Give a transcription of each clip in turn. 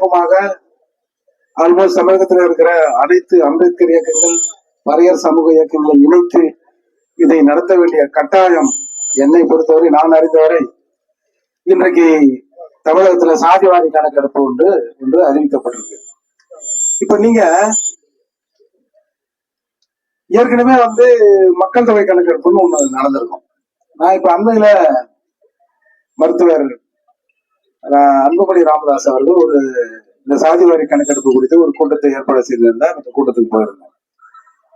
சமூகமாக ஆல்மோஸ்ட் தமிழகத்தில் இருக்கிற அனைத்து அம்பேத்கர் இயக்கங்கள், பறையர் சமூக இயக்கங்களை இணைத்து இதை நடத்த வேண்டிய கட்டாயம் என்னை பொறுத்தவரை, நான் அறிந்தவரை இன்றைக்கு தமிழகத்துல சாதிவாரி கணக்கெடுப்பு ஒன்று அறிவிக்கப்பட்டிருக்கு. இப்ப நீங்க ஏற்கனவே மக்கள் தொகை கணக்கெடுப்புன்னு ஒண்ணு நடந்திருக்கும். நான் இப்ப அண்மையில மருத்துவர் அன்புமணி ராமதாஸ் அவர்கள் இந்த சாதிவாரி கணக்கெடுப்பு குறித்து ஒரு கூட்டத்தை ஏற்பாடு செய்திருந்தார். அந்த கூட்டத்துக்கு போயிருந்தேன்.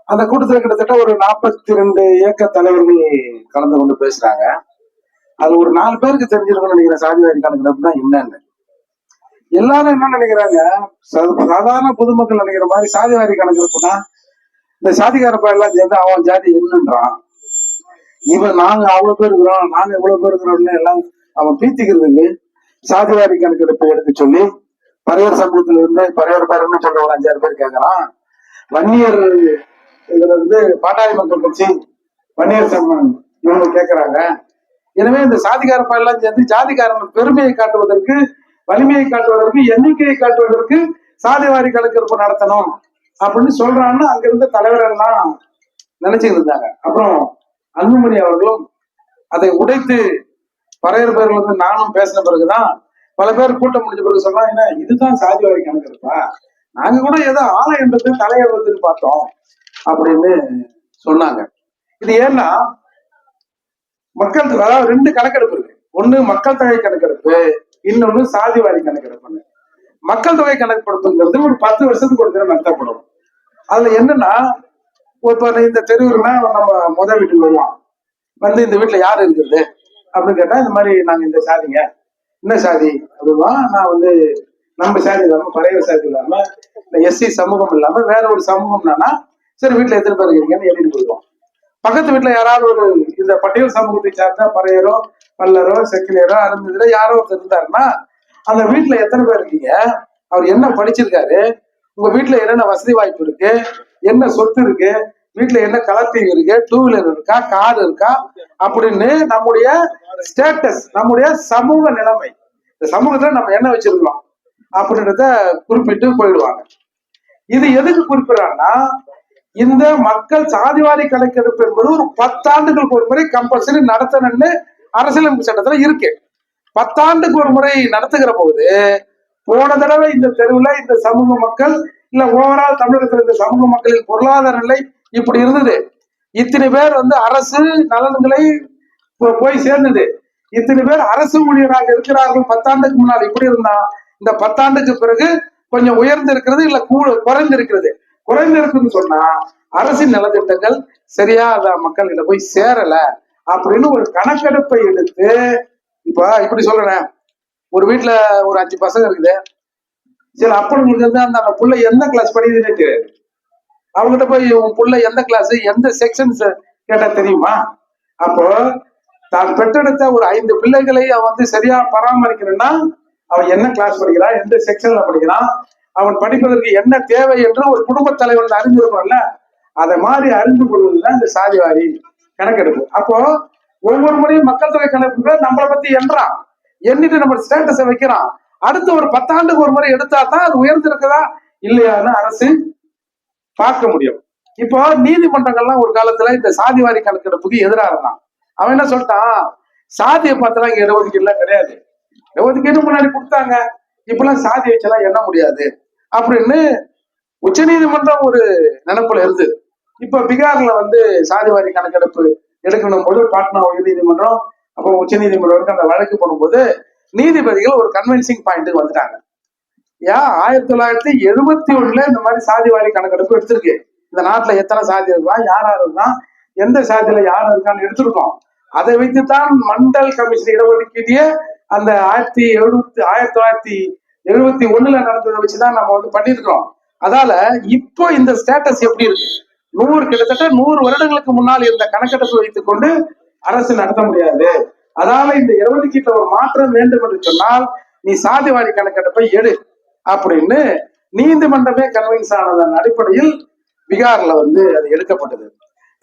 அந்த கூட்டத்தில் கிட்டத்தட்ட ஒரு 42 இயக்க தலைவர்கள் கலந்து கொண்டு பேசுறாங்க. அது ஒரு 4 பேருக்கு தெரிஞ்சிருக்கும்னு நினைக்கிறேன் சாதிவாரி கணக்கெடுப்புனா என்னன்னு. எல்லாரும் என்ன நினைக்கிறாங்க, சாதாரண பொதுமக்கள் நினைக்கிற மாதிரி சாதிவாரி கணக்கெடுப்புனா இந்த சாதிகாரப்பா எல்லாம் சேர்ந்து அவன் ஜாதி என்னன்றான், இவன் நாங்க அவ்வளவு பேர் இருக்கிறோம், நாங்க எவ்வளவு பேர் இருக்கிறோம்னு எல்லாம் அவன் பீத்திக்கிறதுக்கு சாதிவாரி கணக்கெடுப்பை எடுக்க சொல்லி பறையர் சமூகத்துல இருந்து பறையர் பேருன்னு சொல்ற ஒரு 5-6 பேர் கேட்கறான். வன்னியர் இதுல பாட்டாளி மக்கள் கட்சி, வன்னியர் சமூகம் இவங்க கேட்கிறாங்க. எனவே இந்த சாதிகாரப்பா எல்லாம் சேர்ந்து ஜாதிகாரன் பெருமையை காட்டுவதற்கு, வலிமையை காட்டுவதற்கு, எண்ணிக்கையை காட்டுவதற்கு சாதிவாரி கணக்கெடுப்பு நடத்தணும் அப்படின்னு சொல்றான்னு அங்க இருந்த தலைவர்கள் எல்லாம் நினைச்சுட்டு இருந்தாங்க. அப்புறம் அன்புமணி அவர்களும் அதை உடைத்து பறையர் பேர்கள் நானும் பேசின பிறகுதான் பல பேர் கூட்டம் முடிஞ்ச பிறகு சொன்னா, என்ன இதுதான் சாதிவாரி கணக்கெடுப்பா, நாங்க கூட ஏதோ ஆலயன்றது தலைவர் பார்த்தோம் அப்படின்னு சொன்னாங்க. இது ஏன்னா மக்கள், அதாவது 2 கணக்கெடுப்பு இருக்கு. ஒண்ணு மக்கள் தொகை கணக்கெடுப்பு, இன்னொன்னு சாதிவாரி கணக்கெடுப்பு. மக்கள் தொகை கணக்கெடுப்புங்கிறது ஒரு 10 வருஷத்துக்கு ஒரு தடவை நடத்தப்படும். அதுல என்னன்னா, இப்ப இந்த தெருவுக்குன்னா நம்ம வீட்டுக்கு வருவான், இந்த வீட்டுல யாரு இருக்குது அப்படின்னு கேட்டா, இந்த மாதிரி நாங்க இந்த சாதிங்க, என்ன சாதி அப்படின்னா, நான் நம்ம சாதி இல்லாம பறைய சாதி இல்லாம இந்த எஸ்சி சமூகம் இல்லாம வேற ஒரு சமூகம்னா, சரி வீட்டுல எத்தனை பேர் இருக்கீங்கன்னு எழுதிட்டு போயிடுவோம். பக்கத்து வீட்டுல யாராவது இந்த பட்டியல் சமூகத்தை சார்ந்த பறையரோ பல்லரோ செக்கிலியரோ அருந்ததில யாரோ ஒருத்தர் இருந்தாருன்னா, அந்த வீட்டுல எத்தனை பேர் இருக்கீங்க, அவர் என்ன படிச்சிருக்காரு, உங்க வீட்டுல என்னென்ன வசதி வாய்ப்பு இருக்கு, என்ன சொத்து இருக்கு, வீட்டுல என்ன கலர் டிவி இருக்கு, 2 வீலர் இருக்கா, கார் இருக்கா அப்படின்னு நம்முடைய ஸ்டேட்டஸ், நம்முடைய சமூக நிலைமை, இந்த சமூகத்துல நம்ம என்ன வச்சிருக்கோம் அப்படின்றத குறிப்பிட்டு போயிடுவாங்க. இது எதுக்கு குறிப்பிடறாங்கன்னா, இந்த மக்கள் சாதிவாரி கணக்கெடுப்பு என்பது ஒரு 10 ஆண்டுகளுக்கு ஒரு முறை கம்பல்சரி நடத்தணும்னு அரசியலமைப்பு சட்டத்துல இருக்கு. 10 ஆண்டுக்கு ஒரு முறை நடத்துகிற போது, போன தடவை இந்த தெருவுல இந்த சமூக மக்கள் இல்ல ஓவரால் தமிழகத்தில் இந்த சமூக மக்களின் பொருளாதார நிலை இப்படி இருந்தது, இத்தனை பேர் அரசு நலன்களை போய் சேர்ந்தது, இத்தனை பேர் அரசு ஊழியராக இருக்கிறார்கள் 10 ஆண்டுக்கு முன்னால் இப்படி இருந்தா, இந்த 10 ஆண்டுக்கு பிறகு கொஞ்சம் உயர்ந்து இருக்கிறது இல்ல குறைந்து இருக்கிறது. குறைந்து இருக்குன்னு சொன்னா அரசின் நலத்திட்டங்கள் சரியா மக்கள்கிட்ட போய் சேரல அப்படின்னு ஒரு கணக்கெடுப்பை எடுத்து, இப்படி சொல்றேன், ஒரு வீட்டுல ஒரு 5 பசங்க இருக்குது, சரி அப்பனுங்களுக்கு அந்த புள்ள எந்த கிளாஸ் படிக்குதுன்னு தெரியாது, அவங்ககிட்ட போய் உன் புள்ள எந்த கிளாஸ் எந்த செக்ஷன்ஸ் கேட்டா தெரியுமா? அப்போ தான் பெற்றெடுத்த ஒரு 5 பிள்ளைகளை அவன் சரியா பராமரிக்கணும்னா அவன் என்ன கிளாஸ் படிக்கிறான், எந்த செக்ஷன்ல படிக்கிறான், அவன் படிப்பதற்கு என்ன தேவை என்று ஒரு குடும்ப தலைவர் அறிந்திருக்கணும்ல. அதை மாதிரி அறிந்து கொள்வதுதான் இந்த சாதிவாரி கணக்கெடுப்பு. அப்போ ஒவ்வொரு முறையும் மக்கள் தொகை கணக்கு நம்மளை பத்தி எண்ணிட்டு நம்ம ஸ்டேட்டஸை வைக்கிறான். அடுத்து ஒரு 10 ஆண்டுக்கு ஒரு முறை எடுத்தா தான் அது உயர்ந்திருக்குதா இல்லையான்னு அரசு பார்க்க முடியும். இப்போ நீதிமன்றங்கள்லாம் ஒரு காலத்துல இந்த சாதிவாரி கணக்கெடுப்புக்கு எதிராக இருந்தான். அவன் என்ன சொல்லிட்டான், சாதியை பார்த்தலாம் இங்க இடஒதுக்கீடு கிடையாது, இடஒதுக்கீடு முன்னாடி கொடுத்தாங்க, இப்பெல்லாம் சாதி வச்செல்லாம் எண்ண முடியாது அப்படின்னு உச்ச நீதிமன்றம் ஒரு நினைப்புல இருந்து. இப்ப பீகார்ல சாதிவாரி கணக்கெடுப்பு எடுக்கணும் போது பாட்னா உயர் நீதிமன்றம் அப்புறம் உச்ச நீதிமன்றம் அந்த வழக்கு போடும்போது நீதிபதிகள் ஒரு கன்வின்சிங் பாயிண்ட்டுக்கு வந்துட்டாங்க. 1971 இந்த மாதிரி சாதிவாரி கணக்கெடுப்பு எடுத்திருக்கு. இந்த நாட்டுல எத்தனை சாதி இருக்கான், யாரா இருக்கான், எந்த சாதியில யாரு இருக்கான்னு எடுத்திருக்கோம். அதை வைத்துத்தான் மண்டல் கமிஷன் இடஒதுக்கீட்டிய அந்த 1971 நடந்ததை வச்சுதான் நம்ம பண்ணிருக்கிறோம். அதால இப்போ இந்த ஸ்டேட்டஸ் எப்படி இருக்கு, கிட்டத்தட்ட 100 வருடங்களுக்கு முன்னால் இருந்த கணக்கெடுப்பு வைத்துக் கொண்டு அரசு நடத்த முடியாது. அதால இந்த இடஒதுக்கீட்டுல ஒரு மாற்றம் வேண்டும் என்று சொன்னால் நீ சாதிவாரி கணக்கெடுப்பை எடு அப்படின்னு நீதிமன்றமே கன்வின்ஸ் ஆனதன் அடிப்படையில் பீகார்ல அது எடுக்கப்பட்டது.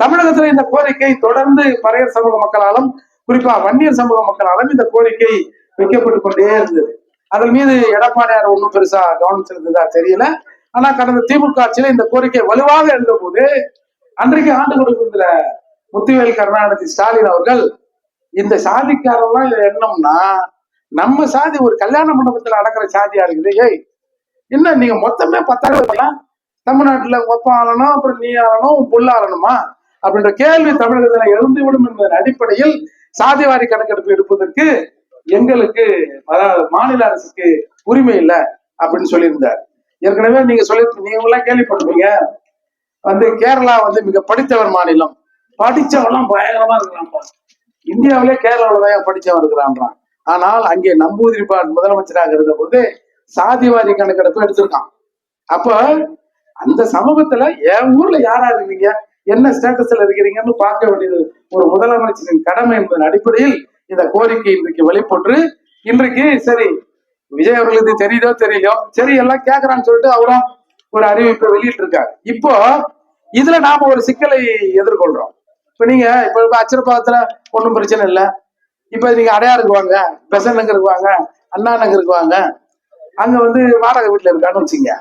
தமிழகத்துல இந்த கோரிக்கை தொடர்ந்து பறையர் சமூக மக்களாலும் குறிப்பா வன்னியர் சமூக மக்களாலும் இந்த கோரிக்கை வைக்கப்பட்டு கொண்டே இருந்தது. அதன் மீது எடப்பாடியார் ஒன்றும் பெருசா கவனம் செலுத்ததா தெரியல. ஆனா கடந்த திமுக ஆட்சியில இந்த கோரிக்கை வலுவாக இருந்த போது அன்றைக்கு ஆண்டு கொடுக்கின்ற முத்துவேல் கருணாநிதி ஸ்டாலின் அவர்கள் இந்த சாதிக்காரெல்லாம் எண்ணம்னா நம்ம சாதி ஒரு கல்யாண மண்டபத்துல நடக்கிற சாதியா இருக்குது. ஏய் என்ன நீங்க மொத்தமே 10,000 தமிழ்நாட்டுல ஒப்பம் ஆளணும், அப்புறம் நீ ஆளணும், புல் ஆளணுமா அப்படின்ற கேள்வி தமிழகத்துல எழுந்துவிடும் என்பதன் அடிப்படையில் சாதிவாரி கணக்கெடுப்பு எடுப்பதற்கு எங்களுக்கு மாநில அரசுக்கு உரிமை இல்லை அப்படின்னு சொல்லியிருந்தார். ஏற்கனவே நீங்க நீங்க எல்லாம் கேள்விப்பட்டிருப்பீங்க, கேரளா மிக படித்தவர் மாநிலம், படிச்சவெல்லாம் பயங்கரமா இருக்கிறான்ப்பா, இந்தியாவிலே கேரளாவில தான் படிச்சவன் இருக்கிறான்றான். ஆனால் அங்கே நம்பூதிரிபாடு முதலமைச்சராக இருந்த போது சாதிவாரி கணக்கெடுப்பு எடுத்திருக்கான். அப்ப அந்த சமூகத்துல என் ஊர்ல யாரா இருக்கீங்க, என்ன ஸ்டேட்டஸ்ல இருக்கிறீங்கன்னு பார்க்க வேண்டியது ஒரு முதலமைச்சரின் கடமை என்பதன் அடிப்படையில் இந்த கோரிக்கை இன்றைக்கு வெளிப்பட்டு இன்றைக்கு சரி விஜய் அவர்களுக்கு தெரியுதோ தெரியலையோ சரி எல்லாம் கேட்கறான்னு சொல்லிட்டு அவரும் ஒரு அறிவிப்பை வெளியிட்டு இருக்காரு. இப்போ இதுல நாம ஒரு சிக்கலை எதிர்கொள்றோம். இப்ப நீங்க இப்ப அச்சரப்பாக்கத்துல ஒன்றும் பிரச்சனை இல்லை. இப்ப நீங்க அடையாருக்கு வாங்க, பெசன் நகருக்கு வாங்க, அண்ணா நகருக்கு வாங்க, அங்க வாடகை வீட்டுல இருக்கான்னு வச்சுங்க,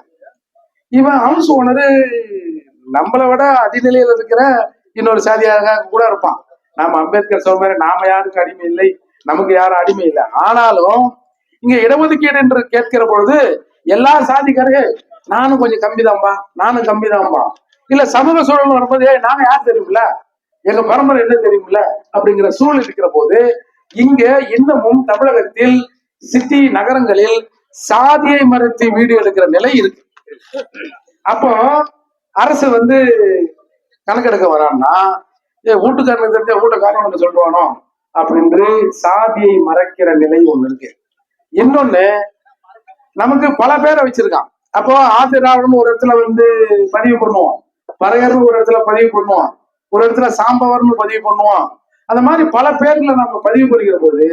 இவன் ஹவுஸ் ஓனரு நம்மளை விட அடிநிலையில இருக்கிற இன்னொரு சாதியாக கூட இருப்பான். நாம அம்பேத்கர் சொல்ற மாதிரி நாம யாருக்கு அடிமை இல்லை, நமக்கு யாரும் அடிமை இல்லை. ஆனாலும் இங்க இடஒதுக்கீடு என்று கேட்கிற பொழுது எல்லா சாதிக்காரே நானும் கொஞ்சம் கம்பிதான்பா, நானும் கம்பிதான்பா, இல்ல சமூக சூழல் வரும்போது நாங்க யார் தெரியுமில்ல, எங்க பரம்பரை என்ன தெரியுமில்ல அப்படிங்கிற சூழல் இருக்கிற போது இங்க இன்னமும் தமிழகத்தில் சிட்டி நகரங்களில் சாதியை மறுத்து வீடு எடுக்கிற நிலை இருக்கு. அப்போ அரசு கணக்கெடுக்க வரான்னா வீட்டுக்காரனுக்கு தெரிஞ்ச வீட்டுக்காரன் சொல்லுவானோ அப்படின்னு சாதியை மறைக்கிற நிலை ஒண்ணு இருக்கு. இன்னொன்னு நமக்கு பல பேரை வச்சிருக்கான். அப்போ ஆதிராவிடன் ஒரு இடத்துல பதிவு பண்ணுவோம், பறையர்னு ஒரு இடத்துல பதிவு பண்ணுவோம், ஒரு இடத்துல சாம்பவர்னு பதிவு பண்ணுவோம். அந்த மாதிரி பல பேர்ல நம்ம பதிவு பண்ணிக்கிற போது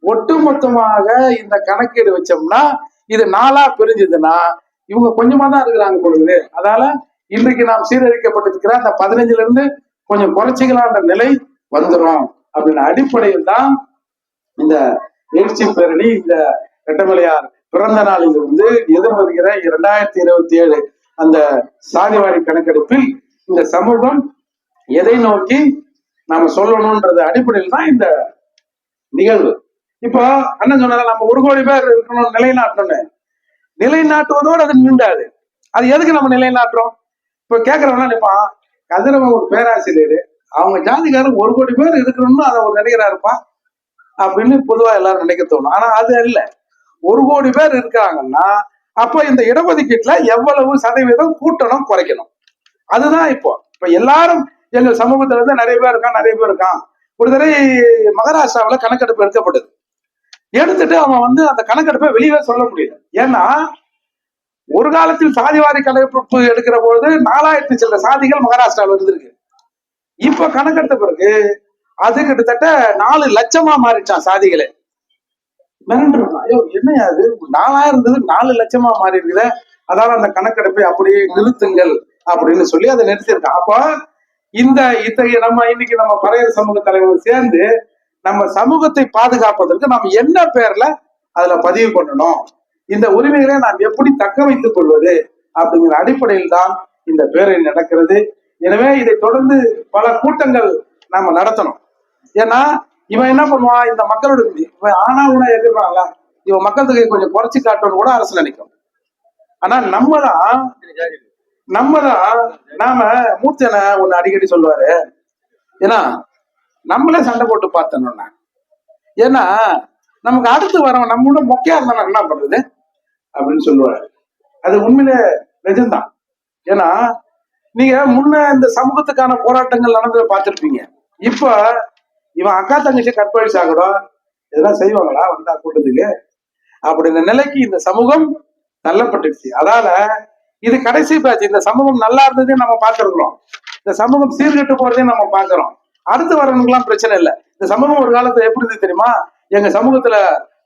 ஒட்டுமொத்தமாக இந்த கணக்கீடு வச்சோம்னா இது 4ஆ பிரிஞ்சுதுன்னா இவங்க கொஞ்சமா தான் இருக்கிறாங்க பொழுது. அதனால இன்றைக்கு நாம் சீரழிக்கப்பட்டிருக்கிற அந்த 15ல இருந்து கொஞ்சம் குறைச்சிக்கலான்ற நிலை வந்துடும் அப்படின்னு அடிப்படையில் தான் இந்த எழுச்சி பேரணி, இந்த ரெட்டமலையார் பிறந்த நாளில் எதிர்வருகிற 2027 அந்த சாதிவாரி கணக்கெடுப்பில் இந்த சமூகம் எதை நோக்கி நாம சொல்லணும்ன்றது அடிப்படையில் தான் இந்த நிகழ்வு. இப்போ அண்ணன் சொன்னதால் நம்ம 1 கோடி பேர் இருக்கணும் நிலைநாட்டணும், நிலைநாட்டுவதோடு அது நின்றாது. அது எதுக்கு நம்ம நிலைநாட்டுறோம்? இப்ப கேட்கறவனா நினைப்பான், கதிரவன் ஒரு பேராசிரியர், அவங்க ஜாதிக்காரர் 1 கோடி பேர் இருக்கணும்னு அதை ஒரு நடிகரா இருப்பான் அப்படின்னு பொதுவா எல்லாரும் நினைக்க தோணும். ஆனா அது இல்ல. 1 கோடி பேர் இருக்காங்கன்னா அப்போ இந்த இடஒதுக்கீட்டுல எவ்வளவு சதவீதம் கூட்டணும் குறைக்கணும், அதுதான் இப்போ எல்லாரும் எங்க சமூகத்துல நிறைய பேர் இருக்கான். ஒரு தடவை மகாராஷ்டிராவில கணக்கெடுப்பு எடுக்கப்பட்டது. எடுத்துட்டு அவன் அந்த கணக்கெடுப்பை வெளியே சொல்ல முடியல. ஏன்னா ஒரு காலத்தில் சாதிவாரி கணக்கெடுப்பு எடுக்கிற பொழுது 4000 சில சாதிகள் மகாராஷ்டிராவில் இருந்திருக்கு. இப்ப கணக்கெடுத்த பிறகு அது கிட்டத்தட்ட 4 லட்சமா மாறிச்சான் சாதிகளே. ஐயோ என்னையா அது 4000 இருந்தது 4 லட்சமா மாறி இருக்குது, அதாவது அந்த கணக்கெடுப்பை அப்படியே நிறுத்துங்கள் அப்படின்னு சொல்லி அதை நிறுத்திருக்கான். அப்போ இத்தகைய நம்ம இன்னைக்கு நம்ம பறையர் சமூக தலைவர்கள் சேர்ந்து நம்ம சமூகத்தை பாதுகாப்பதற்கு நம்ம என்ன பேர்ல அதுல பதிவு பண்ணணும், இந்த உரிமைகளை நாம் எப்படி தக்க வைத்துக் கொள்வது அப்படிங்கிற அடிப்படையில் தான் இந்த பேரணி நடக்கிறது. எனவே இதை தொடர்ந்து பல கூட்டங்கள் நாம நடத்தணும். ஏன்னா இவன் என்ன பண்ணுவான், இந்த மக்களோட இவன் ஆனா உனா எதிர்றான்ல, இவன் மக்கள் தொகையை கொஞ்சம் குறைச்சி காட்டணும் கூட அரசு நினைக்கும். ஆனா நம்மதான் நாம மூர்த்தியனை ஒண்ணு அடிக்கடி சொல்லுவாரு, ஏன்னா நம்மளே சண்டை போட்டு பார்த்தோம்னா, ஏன்னா நமக்கு அடுத்து வரவன் நம்மளோட மொக்கையா இருந்தா என்ன பண்றது அப்படின்னு சொல்லுவாரு. அது உண்மையிலே நிஜம்தான். ஏன்னா நீங்க முன்ன இந்த சமூகத்துக்கான போராட்டங்கள் நடந்ததை பார்த்திருப்பீங்க. இப்ப இவன் அக்கா தங்கச்சி கற்பழி சாகடம் இதெல்லாம் செய்வாங்களா கூட்டத்துக்கு அப்படின்ற நிலைக்கு இந்த சமூகம் தள்ளப்பட்டுடுச்சு. அதால இது கடைசி பேச்சு. இந்த சமூகம் நல்லா இருந்ததையும் நம்ம பார்த்திருக்கிறோம், இந்த சமூகம் சீர்கெட்டு போறதையும் நம்ம பார்க்கிறோம். அடுத்து வரவனுக்குலாம் பிரச்சனை இல்லை. இந்த சமூகம் ஒரு காலத்துல எப்படி இருந்து தெரியுமா, எங்க சமூகத்துல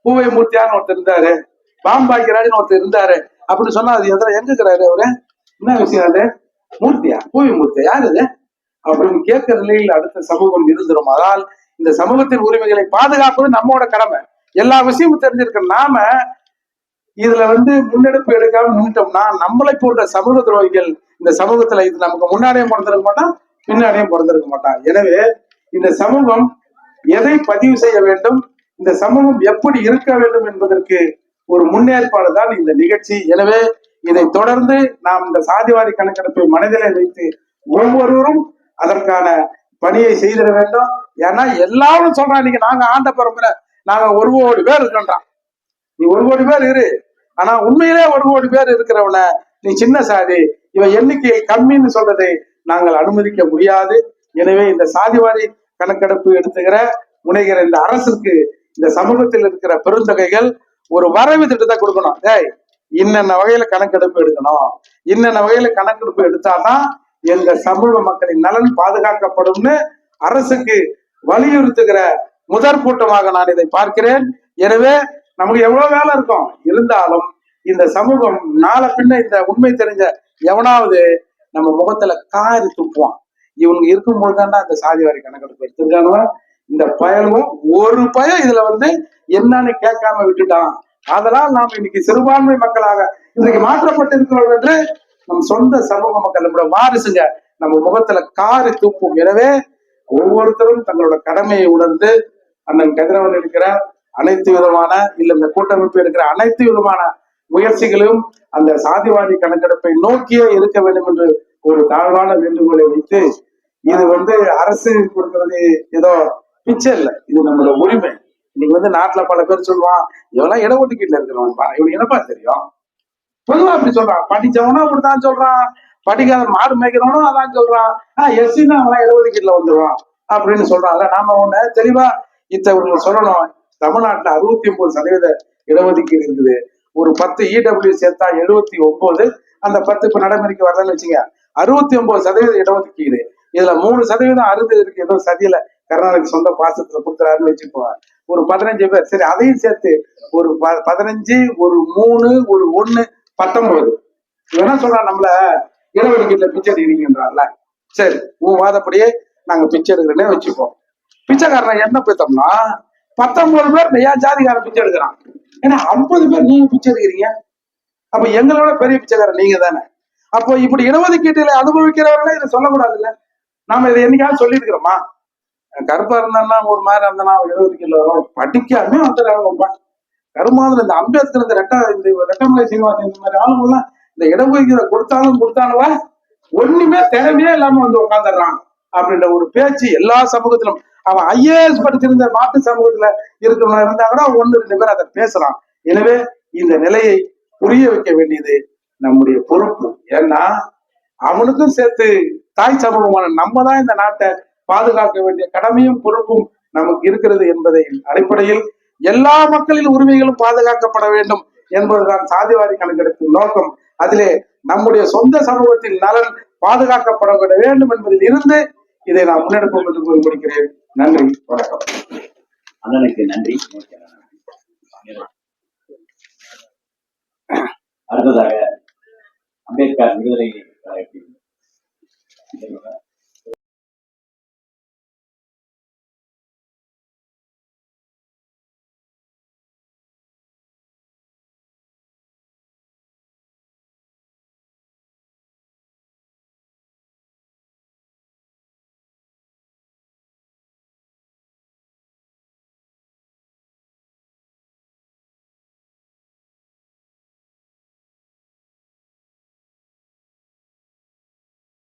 பூவை மூர்த்தியான்னு ஒருத்தர் இருந்தாரு, பாம்பாய்க்கிறாருன்னு ஒருத்தர் இருந்தாரு அப்படின்னு சொன்னா அது எங்க இருக்கிறாரு அவரு, என்ன விஷயம் அது, மூர்த்தியா பூவை மூர்த்தியா யாரு இது அப்படின்னு கேட்கிற நிலையில் அடுத்த சமூகம் இருந்துரும். அதனால் இந்த சமூகத்தின் உரிமைகளை பாதுகாப்பது நம்மோட கடமை. எல்லா விஷயமும் தெரிஞ்சிருக்க நாம இதுல முன்னெடுப்பு எடுக்காம நின்றுட்டோம்னா நம்மளை போன்ற சமூக துரோகிகள் இந்த சமூகத்துல இது நமக்கு முன்னாடியும் பிறந்திருக்க மாட்டான், பின்னாடியும் பிறந்திருக்க மாட்டான். எனவே இந்த சமூகம் எதை பதிவு செய்ய வேண்டும், இந்த சமூகம் எப்படி இருக்க வேண்டும் என்பதற்கு ஒரு முன்னேற்பாடு தான் இந்த நிகழ்ச்சி. எனவே இதை தொடர்ந்து நாம் இந்த சாதிவாரி கணக்கெடுப்பை மனதிலே வைத்து ஒவ்வொருவரும் அதற்கான பணியை செய்திட வேண்டும். ஏன்னா எல்லாரும் சொல்றான், இன்னைக்கு நாங்க ஆண்ட பரம்பரை, நாங்க 1 கோடி பேர் இருக்கோன்றான். நீ 1 கோடி பேர் இரு, ஆனா உண்மையிலே 1 கோடி பேர் இருக்கிறவன நீ சின்ன சாதி, இவன் எண்ணிக்கை கம்மின்னு சொல்றதை நாங்கள் அனுமதிக்க முடியாது. எனவே இந்த சாதிவாரி கணக்கெடுப்பு எடுத்துக்கிற முனைகிற இந்த அரசுக்கு இந்த சமூகத்தில் இருக்கிற பெருந்தொகைகள் ஒரு வரைவு திட்டத்தை கொடுக்கணும். இன்னென்ன வகையில கணக்கெடுப்பு எடுக்கணும், இன்னென்ன வகையில கணக்கெடுப்பு எடுத்தாதான் எங்க சமூக மக்களின் நலன் பாதுகாக்கப்படும்னு அரசுக்கு வலியுறுத்துகிற முதற் கூட்டமாக நான் இதை பார்க்கிறேன். எனவே நமக்கு எவ்வளவு வேலை இருக்கும், இருந்தாலும் இந்த சமூகம் நாளை பின்ன இந்த உண்மை தெரிஞ்ச எவனாவது நம்ம முகத்துல காரி துப்புவான். இவங்க இருக்கும்போது தாண்டா இந்த சாதிவாரி கணக்கெடுப்பு எடுத்திருக்காங்க. இந்த பயனும் ஒரு பயம் இதுல என்னன்னு கேட்காம விட்டுட்டான். அதனால் நாம் இன்னைக்கு சிறுபான்மை மக்களாக இன்றைக்கு மாற்றப்பட்டிருக்கிறோம் என்று நம் சொந்த சமூக மக்கள் நம்மளோட வாரிசுங்க நம்ம முகத்துல காரி துப்பும். எனவே ஒவ்வொருத்தரும் தங்களோட கடமையை உணர்ந்து அண்ணன் கதிரவன் இருக்கிற அனைத்து விதமான இந்த கூட்டமைப்பு இருக்கிற அனைத்து விதமான முயற்சிகளையும் அந்த சாதிவாரி கணக்கெடுப்பை நோக்கியே இருக்க வேண்டும் என்று ஒரு தாழ்வான வேண்டுகோளை வைத்து, இது அரசு கொடுக்கிறது ஏதோ பிச்சை இல்லை, இது நம்மளோட உரிமை. இன்னைக்கு நாட்டுல பல பேர் சொல்லுவான், இவெல்லாம் இடஒதுக்கீட்டுல இருக்கிறவன் இவனுக்கு என்னப்பா தெரியும், பொதுவா அப்படி சொல்றான். படிச்சவனும் அப்படித்தான் சொல்றான், படிக்காத மாடு மேய்க்கிறவனும் அதான் சொல்றான். எஸ்சின்னா அவன் இடஒதுக்கீட்டுல வந்துடுவான் அப்படின்னு சொல்றான்ல. நாம ஒண்ணு தெளிவா இத்தவர்கள் சொல்லணும். தமிழ்நாட்டுல 69% இடஒதுக்கீடு இருக்குது. ஒரு 10 இடபிள்யூ சேர்த்தா 79, அந்த 10 இப்ப நடைமுறைக்கு வரலன்னு வச்சுங்க, 69% இடஒதுக்கீடு. இதுல 3% அறுதி இருக்கு, ஏதோ சதியில கருணாநிதி சொந்த பாசத்துல கொடுத்துறாருன்னு வச்சுக்குவாங்க. ஒரு 15 பேர், சரி அதையும் சேர்த்து ஒரு 15, ஒரு 3, ஒரு 1, 19. என்ன சொல்றான், நம்மள இடஒதுக்கீட்டுல பிச்சை எடுக்கிறீங்கன்றான்ல. சரி, உன் வாதப்படியே நாங்க பிச்சை எடுக்கிறேன்னே வச்சுப்போம். பிச்சைக்காரன் என்ன பேத்தோம்னா 19 பேர் ஏன் ஜாதிகாரன் பிச்சை எடுக்கிறான், ஏன்னா 50 பேர் நீங்க பிச்சை எடுக்கிறீங்க, அப்ப எங்களோட பெரிய பிச்சைக்காரன் நீங்க தானே. அப்போ இப்படி இடஒதுக்கீட்டில அனுபவிக்கிறவர்களே இதை சொல்லக்கூடாது இல்ல. நாம இதை என்னைக்காவது சொல்லியிருக்கிறோமா? கருப்பா இருந்தான்னா ஒரு மாதிரி இருந்தானா இடஒதுக்கீடுல வரும், படிக்காமே வந்துடுறாங்க. கருமாதிரி இந்த அம்பேத்கர் இந்த ரெட்டமலை சீனிவாசன் இந்த மாதிரி ஆளுங்கெல்லாம் இந்த இடஒதுக்கீடு கொடுத்தாலும் ஒண்ணுமே திறமையே இல்லாம உட்காந்துடுறான் அப்படின்ற ஒரு பேச்சு எல்லா சமூகத்திலும். அவன் ஐஏஎஸ் படிச்சிருந்த மாட்டு சமூகத்துல இருக்கிறவங்க இருந்தா கூட 1-2 பேர் அதை பேசுறான். எனவே இந்த நிலையை புரிய வைக்க வேண்டியது நம்முடைய பொறுப்பு. ஏன்னா அவனுக்கும் சேர்த்து தாய் சமூகமான நம்ம தான் இந்த நாட்டை பாதுகாக்க வேண்டிய கடமையும் பொறுப்பும் நமக்கு இருக்கிறது என்பதை அடிப்படையில் எல்லா மக்களின் உரிமைகளும் பாதுகாக்கப்பட வேண்டும் என்பதுதான் சாதிவாரி கணக்கெடுப்பின் நோக்கம். அதிலே நம்முடைய சொந்த சமூகத்தின் நலன் பாதுகாக்கப்பட வேண்டும் என்பதில் இருந்து இதை நான் முன்னெடுப்போம் என்று கூறி முடிக்கிறேன். நன்றி, வணக்கம். அண்ணனுக்கு நன்றி. அடுத்ததாக அம்பேத்கர் விடுதலை